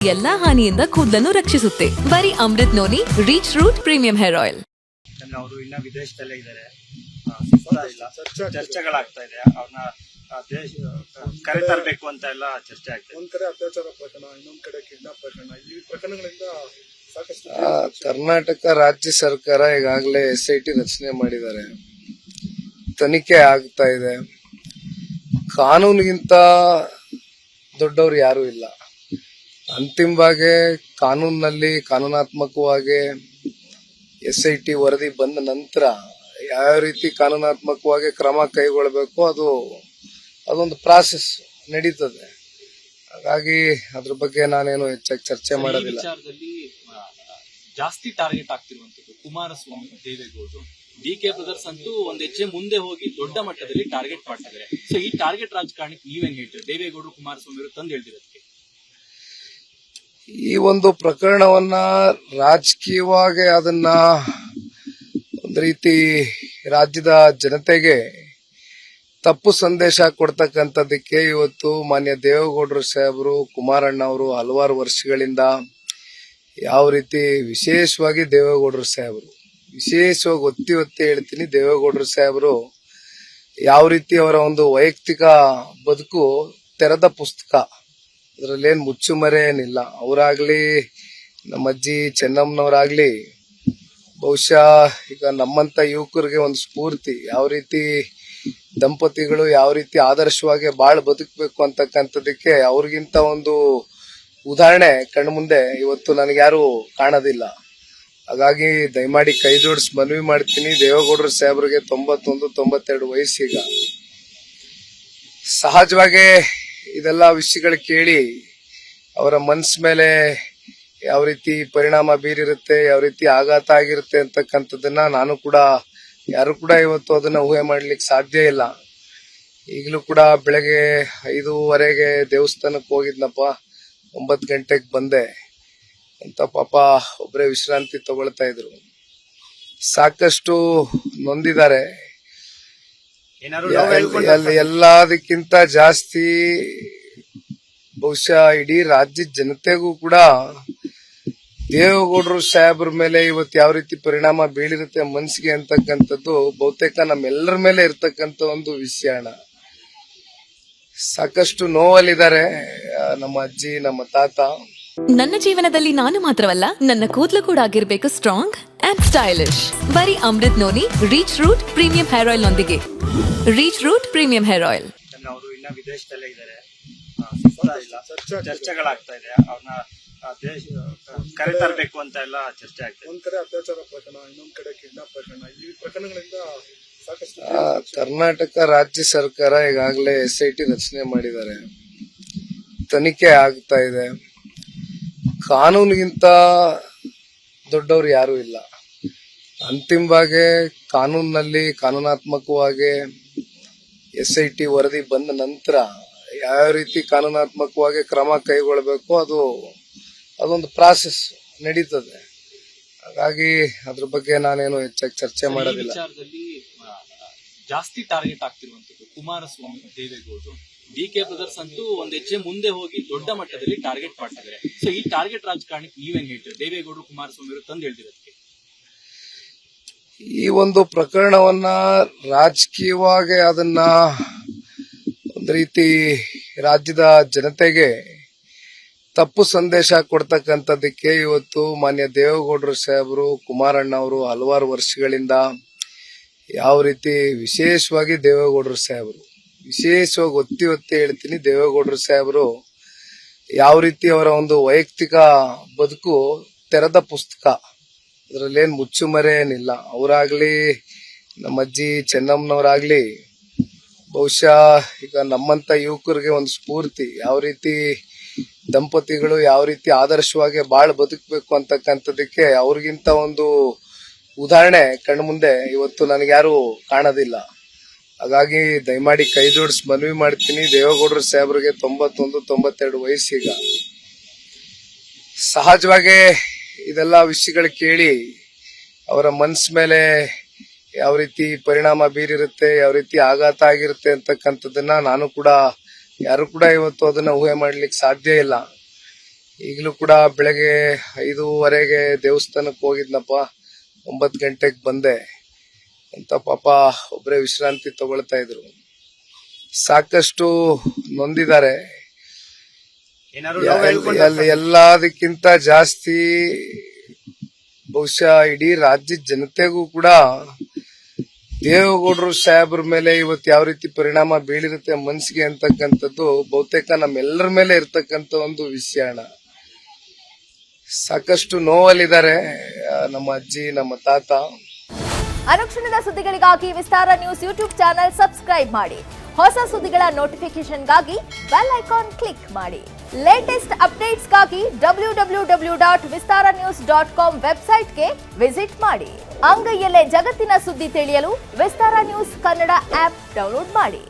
ಎಲ್ಲಾ ಹಾನಿಯಿಂದ ಕೂದಲನ್ನು ರಕ್ಷಿಸುತ್ತೆ. ಬರೀ Amrit noni reach root premium hair oil. ಅವರು ಇನ್ನ ವಿದೇಶದಲ್ಲೇ ಇದ್ದಾರೆ, ಸಿಗ್ತಾ ಇಲ್ಲ, ಚರ್ಚೆಗಳಾಗ್ತಾ ಇದೆ. ಅವ್ರನ್ನ ದೇಶ ಕರೆತರಬೇಕು ಅಂತ ಎಲ್ಲ ಚರ್ಚೆ ಆಗ್ತದೆ. ಒಂದ್ ಕಡೆ ಅತ್ಯಾಚಾರ ಪ್ರಕರಣ, ಇನ್ನೊಂದ್ ಕಡೆ ಕಿಡ್ನಾಪ್ ಪ್ರಕರಣ, ಈ ಪ್ರಕರಣಗಳಿಂದ ಸಾಕಷ್ಟು ಕರ್ನಾಟಕ ರಾಜ್ಯ ಸರ್ಕಾರ ಈಗಾಗಲೇ SIT ರಚನೆ ಮಾಡಿದ್ದಾರೆ, ತನಿಖೆ ಆಗ್ತಾ ಇದೆ. ಕಾನೂನಿಗಿಂತ ದೊಡ್ಡವರು ಯಾರು ಇಲ್ಲ. ಅಂತಿಮವಾಗಿ ಕಾನೂನಿನಲ್ಲಿ ಕಾನೂನಾತ್ಮಕವಾಗಿ SIT ವರದಿ ಬಂದ ನಂತರ ಯಾವ ರೀತಿ ಕಾನೂನಾತ್ಮಕವಾಗಿ ಕ್ರಮ ಕೈಗೊಳ್ಳಬೇಕು ಅದೊಂದು ಪ್ರಾಸೆಸ್ ನಡೀತದೆ. ಹಾಗಾಗಿ ಅದ್ರ ಬಗ್ಗೆ ನಾನೇನು ಹೆಚ್ಚಾಗಿ ಚರ್ಚೆ ಮಾಡೋದಿಲ್ಲ. ಜಾಸ್ತಿ ಟಾರ್ಗೆಟ್ ಆಗ್ತಿರುವಂತದ್ದು ಕುಮಾರಸ್ವಾಮಿ, ದೇವೇಗೌಡರು, DK ಬ್ರದರ್ಸ್ ಅಂತೂ ಒಂದ್ ಹೆಜ್ಜೆ ಮುಂದೆ ಹೋಗಿ ದೊಡ್ಡ ಮಟ್ಟದಲ್ಲಿ ಟಾರ್ಗೆಟ್ ಮಾಡ್ತಿದ್ದಾರೆ. ಸೊ ಈ ಟಾರ್ಗೆಟ್ ರಾಜಕಾರಣಕ್ಕೆ ನೀವೇನ್ ಹೇಳ್ತೀರಿ? ದೇವೇಗೌಡರು, ಕುಮಾರಸ್ವಾಮಿ ಅವರು ತಂದು ಹೇಳ್ತಿರೋದಕ್ಕೆ ಈ ಒಂದು ಪ್ರಕರಣವನ್ನ ರಾಜಕೀಯವಾಗಿ ಅದನ್ನ ಒಂದು ರೀತಿ ರಾಜ್ಯದ ಜನತೆಗೆ ತಪ್ಪು ಸಂದೇಶ ಕೊಡ್ತಕ್ಕಂಥದ್ದಕ್ಕೆ ಇವತ್ತು ಮಾನ್ಯ ದೇವೇಗೌಡರು ಸಾಹೇಬರು, ಕುಮಾರಣ್ಣ ಅವರು ಹಲವಾರು ವರ್ಷಗಳಿಂದ ಯಾವ ರೀತಿ ವಿಶೇಷವಾಗಿ ದೇವೇಗೌಡರು ಸಾಹೇಬರು ವಿಶೇಷವಾಗಿ ಒತ್ತಿ ಹೇಳ್ತೀನಿ, ದೇವೇಗೌಡರು ಸಾಹೇಬರು ಯಾವ ರೀತಿ ಅವರ ಒಂದು ವೈಯಕ್ತಿಕ ಬದುಕು ತೆರೆದ ಪುಸ್ತಕ, ಅದರಲ್ಲೇನು ಮುಚ್ಚುಮರೆ ಏನಿಲ್ಲ. ಅವರಾಗ್ಲಿ ನಮ್ಮ ಅಜ್ಜಿ ಚೆನ್ನಮ್ಮನವರಾಗ್ಲಿ ಬಹುಶಃ ಈಗ ನಮ್ಮಂತ ಯುವಕರಿಗೆ ಒಂದು ಸ್ಫೂರ್ತಿ. ಯಾವ ರೀತಿ ದಂಪತಿಗಳು ಯಾವ ರೀತಿ ಆದರ್ಶವಾಗಿ ಬದುಕಬೇಕು ಅಂತಕ್ಕಂಥದಕ್ಕೆ ಅವ್ರಿಗಿಂತ ಒಂದು ಉದಾಹರಣೆ ಕಣ್ಮುಂದೆ ಇವತ್ತು ನನಗ್ಯಾರು ಕಾಣೋದಿಲ್ಲ. ಹಾಗಾಗಿ ದಯಮಾಡಿ ಕೈ ಜೋಡಿಸಿ ಮನವಿ ಮಾಡ್ತೀನಿ, ದೇವೇಗೌಡರು ಸಾಹೇಬರಿಗೆ 91-92 ವಯಸ್ಸೀಗ. ಸಹಜವಾಗಿ ಇದೆಲ್ಲ ವಿಷಯಗಳು ಕೇಳಿ ಅವರ ಮನಸ್ಸ ಮೇಲೆ ಯಾವ ರೀತಿ ಪರಿಣಾಮ ಬೀರಿರುತ್ತೆ, ಯಾವ ರೀತಿ ಆಘಾತ ಆಗಿರುತ್ತೆ ಅಂತಕ್ಕಂಥದ್ದನ್ನ ನಾನು ಕೂಡ ಯಾರು ಕೂಡ ಇವತ್ತು ಅದನ್ನ ಊಹೆ ಮಾಡ್ಲಿಕ್ಕೆ ಸಾಧ್ಯ ಇಲ್ಲ. ಈಗಲೂ ಕೂಡ ಬೆಳಗ್ಗೆ 5:30ಗೆ ದೇವಸ್ಥಾನಕ್ಕೆ ಹೋಗಿದ್ನಪ್ಪ, 9 ಗಂಟೆಗೆ ಬಂದೆ ಅಂತ ಪಾಪ ಒಬ್ಬರೇ ವಿಶ್ರಾಂತಿ ತಗೊಳ್ತಾ ಇದ್ರು. ಸಾಕಷ್ಟು ನೊಂದಿದ್ದಾರೆ. ಎಲ್ಲದಕ್ಕಿಂತ ಜಾಸ್ತಿ ಬಹುಶಃ ಇಡೀ ರಾಜ್ಯದ ಜನತೆಗೂ ಕೂಡ ದೇವೇಗೌಡರು ಸಾಹೇಬ್ರ ಮೇಲೆ ಇವತ್ತು ಯಾವ ರೀತಿ ಪರಿಣಾಮ ಬೀಳಿರುತ್ತೆ ಮನಸ್ಸಿಗೆ ಅಂತಕ್ಕಂಥದ್ದು ಬಹುತೇಕ ನಮ್ಮೆಲ್ಲರ ಮೇಲೆ ಇರ್ತಕ್ಕಂಥ ಒಂದು ವಿಷಯಣ. ಸಾಕಷ್ಟು ನೋವಲ್ಲಿದ್ದಾರೆ ನಮ್ಮ ಅಜ್ಜಿ, ನಮ್ಮ ತಾತ. ನನ್ನ ಜೀವನದಲ್ಲಿ ನಾನು ಮಾತ್ರವಲ್ಲ, ನನ್ನ ಕೂದಲು ಕೂಡ ಆಗಿರ್ಬೇಕು ಸ್ಟ್ರಾಂಗ್ ಅಂಡ್ ಸ್ಟೈಲಿಶ್. ಬರೀ Amrit noni reach root premium hair oil ನೊಂದಿಗೆ. Reach root premium hair oil. ಅವರು ಇನ್ನ ವಿದೇಶದಲ್ಲೇ ಇದ್ದಾರೆ, ಸಿಗ್ತಾ ಇಲ್ಲ, ಚರ್ಚೆಗಳಾಗ್ತಾ ಇದೆ. ಅವ್ರನ್ನ ದೇಶ ಕರೆತರಬೇಕು ಅಂತ ಎಲ್ಲ ಚರ್ಚೆ ಆಗ್ತದೆ. ಒಂದ್ ಕಡೆ ಅತ್ಯಾಚಾರ ಪ್ರಕರಣ, ಇನ್ನೊಂದ್ ಕಡೆ ಕಿಡ್ನಾಪ್ ಪ್ರಕರಣ, ಈ ಪ್ರಕರಣಗಳಿಂದ ಸಾಕಷ್ಟು ಕರ್ನಾಟಕ ರಾಜ್ಯ ಸರ್ಕಾರ ಈಗಾಗಲೇ SIT ರಚನೆ ಮಾಡಿದ್ದಾರೆ, ತನಿಖೆ ಆಗ್ತಾ ಇದೆ. ಕಾನೂನಿಗಿಂತ ದೊಡ್ಡವರು ಯಾರು ಇಲ್ಲ. ಅಂತಿಮವಾಗಿ ಕಾನೂನಿನಲ್ಲಿ ಕಾನೂನಾತ್ಮಕವಾಗಿ SIT ವರದಿ ಬಂದ ನಂತರ ಯಾವ ರೀತಿ ಕಾನೂನಾತ್ಮಕವಾಗಿ ಕ್ರಮ ಕೈಗೊಳ್ಳಬೇಕು ಅದೊಂದು ಪ್ರಾಸೆಸ್ ನಡೀತದೆ. ಹಾಗಾಗಿ ಅದ್ರ ಬಗ್ಗೆ ನಾನೇನು ಹೆಚ್ಚಾಗಿ ಚರ್ಚೆ ಮಾಡೋದಿಲ್ಲ. ಜಾಸ್ತಿ ಟಾರ್ಗೆಟ್ ಆಗ್ತಿರುವಂತದ್ದು ಕುಮಾರಸ್ವಾಮಿ, ದೇವೇಗೌಡರು, DK ಬ್ರದರ್ಸ್ ಅಂತೂ ಒಂದ್ ಹೆಜ್ಜೆ ಮುಂದೆ ಹೋಗಿ ದೊಡ್ಡ ಮಟ್ಟದಲ್ಲಿ ಟಾರ್ಗೆಟ್ ಮಾಡ್ತಿದ್ದಾರೆ. ಸೊ ಈ ಟಾರ್ಗೆಟ್ ರಾಜಕಾರಣಕ್ಕೆ ನೀವೇನ್ ಹೇಳ್ತೀರಿ? ದೇವೇಗೌಡರು, ಕುಮಾರಸ್ವಾಮಿ ಅವರು ತಂದು ಹೇಳ್ತಿರೋದಕ್ಕೆ ಈ ಒಂದು ಪ್ರಕರಣವನ್ನ ರಾಜಕೀಯವಾಗಿ ಅದನ್ನ ಒಂದು ರೀತಿ ರಾಜ್ಯದ ಜನತೆಗೆ ತಪ್ಪು ಸಂದೇಶ ಕೊಡ್ತಕ್ಕಂಥದ್ದಕ್ಕೆ ಇವತ್ತು ಮಾನ್ಯ ದೇವೇಗೌಡರು ಸಾಹೇಬರು, ಕುಮಾರಣ್ಣ ಅವರು ಹಲವಾರು ವರ್ಷಗಳಿಂದ ಯಾವ ರೀತಿ ವಿಶೇಷವಾಗಿ ದೇವೇಗೌಡರು ಸಾಹೇಬರು ವಿಶೇಷವಾಗಿ ಒತ್ತಿ ಹೇಳ್ತೀನಿ, ದೇವೇಗೌಡರು ಸಾಹೇಬರು ಯಾವ ರೀತಿ ಅವರ ಒಂದು ವೈಯಕ್ತಿಕ ಬದುಕು ತೆರೆದ ಪುಸ್ತಕ, ಅದರಲ್ಲೇನು ಮುಚ್ಚುಮರೆ ಏನಿಲ್ಲ. ಅವರಾಗ್ಲಿ ನಮ್ಮ ಅಜ್ಜಿ ಚೆನ್ನಮ್ಮನವರಾಗ್ಲಿ ಬಹುಶಃ ಈಗ ನಮ್ಮಂತ ಯುವಕರಿಗೆ ಒಂದು ಸ್ಫೂರ್ತಿ. ಯಾವ ರೀತಿ ದಂಪತಿಗಳು ಯಾವ ರೀತಿ ಆದರ್ಶವಾಗಿ ಬದುಕಬೇಕು ಅಂತಕ್ಕಂಥದಕ್ಕೆ ಅವ್ರಿಗಿಂತ ಒಂದು ಉದಾಹರಣೆ ಕಣ್ಮುಂದೆ ಇವತ್ತು ನನಗ್ಯಾರು ಕಾಣೋದಿಲ್ಲ. ಹಾಗಾಗಿ ದಯಮಾಡಿ ಕೈ ಜೋಡಿಸಿ ಮನವಿ ಮಾಡ್ತೀನಿ, ದೇವೇಗೌಡರು ಸಾಹೇಬರಿಗೆ 91-92 ವಯಸ್ಸೀಗ. ಸಹಜವಾಗಿ ಇದೆಲ್ಲ ವಿಷಯಗಳು ಕೇಳಿ ಅವರ ಮನಸ್ಸ ಮೇಲೆ ಯಾವ ರೀತಿ ಪರಿಣಾಮ ಬೀರಿರುತ್ತೆ, ಯಾವ ರೀತಿ ಆಘಾತ ಆಗಿರುತ್ತೆ ಅಂತಕ್ಕಂಥದ್ದನ್ನ ನಾನು ಕೂಡ ಯಾರು ಕೂಡ ಇವತ್ತು ಅದನ್ನ ಊಹೆ ಮಾಡ್ಲಿಕ್ಕೆ ಸಾಧ್ಯ ಇಲ್ಲ. ಈಗಲೂ ಕೂಡ ಬೆಳಗ್ಗೆ 5:30ಗೆ ದೇವಸ್ಥಾನಕ್ಕೆ ಹೋಗಿದ್ನಪ್ಪ, 9 ಗಂಟೆಗೆ ಬಂದೆ ಅಂತ ಪಾಪ ಒಬ್ಬರೇ ವಿಶ್ರಾಂತಿ ತಗೊಳ್ತಾ ಇದ್ರು. ಸಾಕಷ್ಟು ನೊಂದಿದ್ದಾರೆ. ಏನಾದ್ರು ಎಲ್ಲದಕ್ಕಿಂತ ಜಾಸ್ತಿ ಬಹುಶಃ ಇಡೀ ರಾಜ್ಯದ ಜನತೆಗೂ ಕೂಡ ದೇವೇಗೌಡರು ಸಾಹೇಬ್ರ ಮೇಲೆ ಇವತ್ತು ಯಾವ ರೀತಿ ಪರಿಣಾಮ ಬೀಳಿರುತ್ತೆ ಮನಸ್ಸಿಗೆ ಅಂತಕ್ಕಂಥದ್ದು ಬಹುತೇಕ ನಮ್ಮೆಲ್ಲರ ಮೇಲೆ ಇರ್ತಕ್ಕಂಥ ಒಂದು ವಿಷಯ. ಸಾಕಷ್ಟು ನೋವಲ್ಲಿದ್ದಾರೆ ನಮ್ಮ ಅಜ್ಜಿ, ನಮ್ಮ ತಾತ. ಅನುಕ್ಷಣದ ಸುದ್ದಿಗಳಿಗಾಗಿ ವಿಸ್ತಾರ ನ್ಯೂಸ್ ಯೂಟ್ಯೂಬ್ ಚಾನೆಲ್ ಸಬ್ಸ್ಕ್ರೈಬ್ ಮಾಡಿ. ಹೊಸ ಸುದ್ದಿಗಳ ನೋಟಿಫಿಕೇಶನ್ಗಾಗಿ ಬೆಲ್ ಐಕಾನ್ ಕ್ಲಿಕ್ ಮಾಡಿ. ಲೇಟೆಸ್ಟ್ ಅಪ್ಡೇಟ್ಸ್ಗಾಗಿ www.vistaranews.com ವೆಬ್ಸೈಟ್ಗೆ ವಿಸಿಟ್ ಮಾಡಿ. ಅಂಗೈಯಲ್ಲೇ ಜಗತ್ತಿನ ಸುದ್ದಿ ತಿಳಿಯಲು ವಿಸ್ತಾರ ನ್ಯೂಸ್ ಕನ್ನಡ ಆಪ್ ಡೌನ್ಲೋಡ್ ಮಾಡಿ.